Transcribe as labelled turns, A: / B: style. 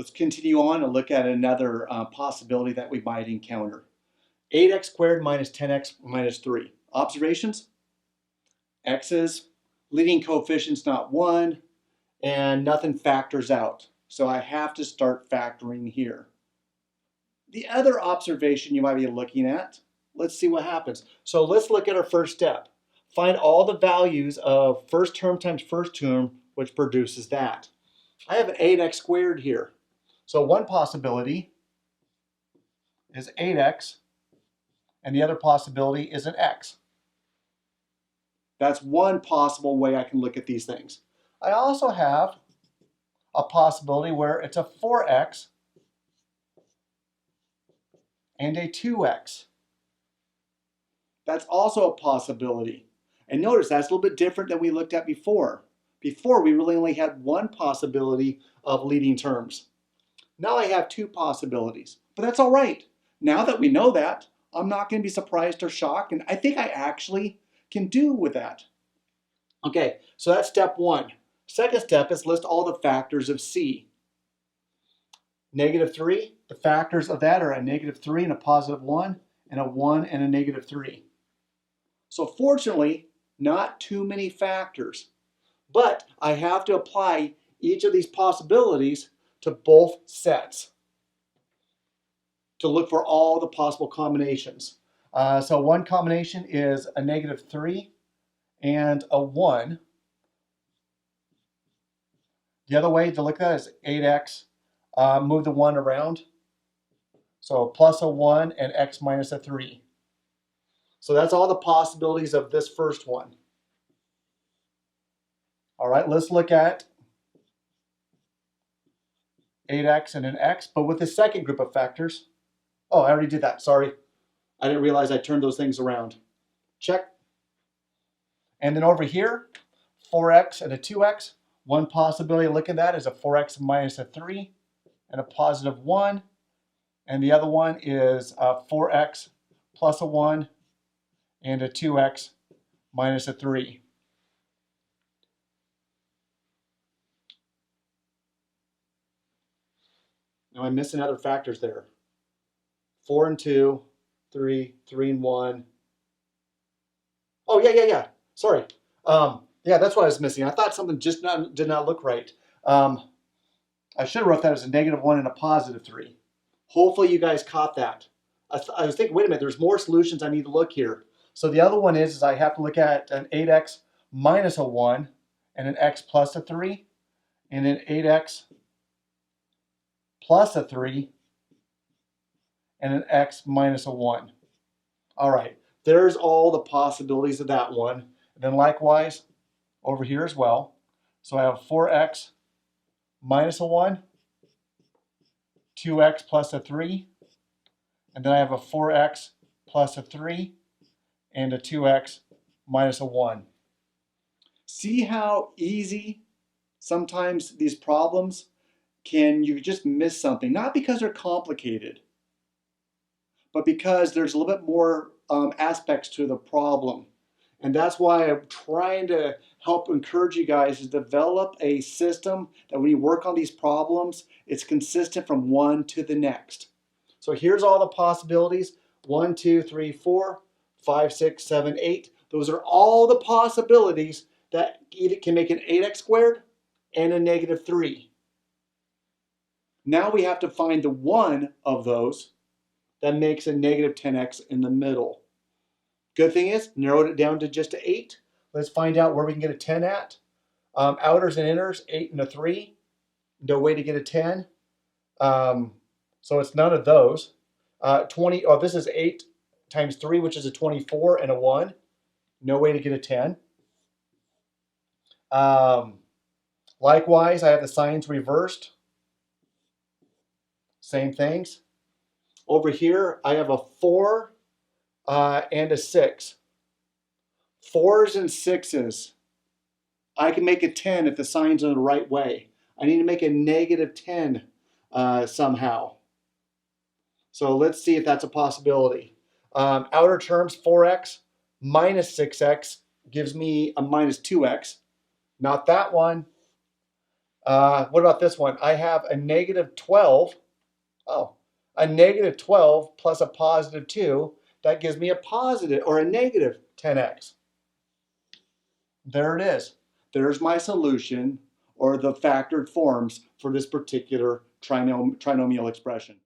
A: Let's continue on and look at another possibility that we might encounter. 8x squared minus 10x minus 3. Observations? X's, leading coefficient's not 1, and nothing factors out. So I have to start factoring here. The other observation you might be looking at, let's see what happens. So let's look at our first step. Find all the values of first term times first term, which produces that. I have an 8x squared here. So one possibility is 8x, and the other possibility is an x. That's one possible way I can look at these things. I also have a possibility where it's a 4x and a 2x. That's also a possibility. And notice that's a little bit different than we looked at before. Before, we really only had one possibility of leading terms. Now I have two possibilities, but that's all right. Now that we know that, I'm not going to be surprised or shocked, and I think I actually can do with that. Okay, so that's step one. Second step is list all the factors of C. Negative 3, the factors of that are a negative 3 and a positive 1, and a 1 and a negative 3. So fortunately, not too many factors, but I have to apply each of these possibilities to both sets to look for all the possible combinations. So one combination is a negative 3 and a 1. The other way to look at it is 8x, move the 1 around. So plus a 1 and x minus a 3. So that's all the possibilities of this first one. All right, let's look at 8x and an x, but with the second group of factors. Oh, I already did that, sorry. I didn't realize I turned those things around. Check. And then over here, 4x and a 2x. One possibility to look at that is a 4x minus a 3 and a positive 1. And the other one is 4x plus a 1 and a 2x minus a 3. Now I'm missing other factors there. 4 and 2, 3, 3 and 1. Oh, yeah. Sorry. Yeah, that's what I was missing. I thought something just did not look right. I should have wrote that as a negative 1 and a positive 3. Hopefully you guys caught that. I was thinking, wait a minute, there's more solutions I need to look here. So the other one is I have to look at an 8x minus a 1 and an x plus a 3 and an 8x plus a 3 and an x minus a 1. All right, there's all the possibilities of that one. And then likewise, over here as well. So I have 4x minus a 1, 2x plus a 3, and then I have a 4x plus a 3, and a 2x minus a 1. See how easy sometimes these problems you just miss something, not because they're complicated, but because there's a little bit more aspects to the problem. And that's why I'm trying to help encourage you guys to develop a system that when you work on these problems, it's consistent from one to the next. So here's all the possibilities. 1, 2, 3, 4, 5, 6, 7, 8. Those are all the possibilities that can make an 8x squared and a negative 3. Now we have to find the one of those that makes a negative 10x in the middle. Good thing is, narrowed it down to just a 8. Let's find out where we can get a 10 at. Outers and inners, 8 and a 3. No way to get a 10. So it's none of those. 20. Oh, this is 8 times 3, which is a 24 and a 1. No way to get a 10. Likewise, I have the signs reversed. Same things. Over here, I have a 4 and a 6. 4s and 6s. I can make a 10 if the signs are the right way. I need to make a negative 10 somehow. So let's see if that's a possibility. Outer terms, 4x minus 6x gives me a minus 2x. Not that one. What about this one? I have a negative 12. Oh, a negative 12 plus a positive 2. That gives me a positive or a negative 10x. There it is. There's my solution, or the factored forms for this particular trinomial expression.